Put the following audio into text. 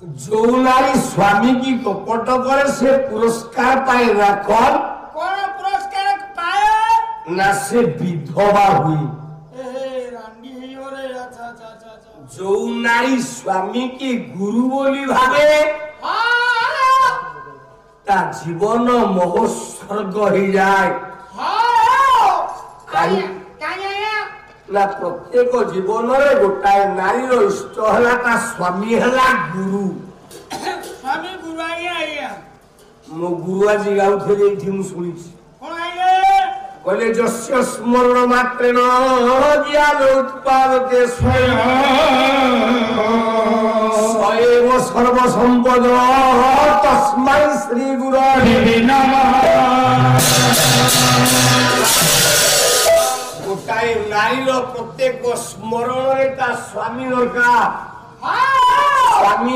जो नारी स्वामी की कपट करे से पुरस्कार पाएगा कौन पुरस्कार पाए ना से विधवा हुई। जो नारी स्वामी की गुरु बोली भावे ता जीवन महोत्सर्ग हो जाए ना प्रत्येक जीवन में गोटाए नारी इष्ट है स्वामी है गुरु स्वामी गुरु मो गुरु आज गाँव शुणी कहले जस्य स्मरण मात्रेण ज्ञान उत्पादते स्वयं सर्वसंपद तस्मै श्री गुरवे नमः। गोटाए नारीर प्रत्येक स्मरण स्वामी दरकार स्वामी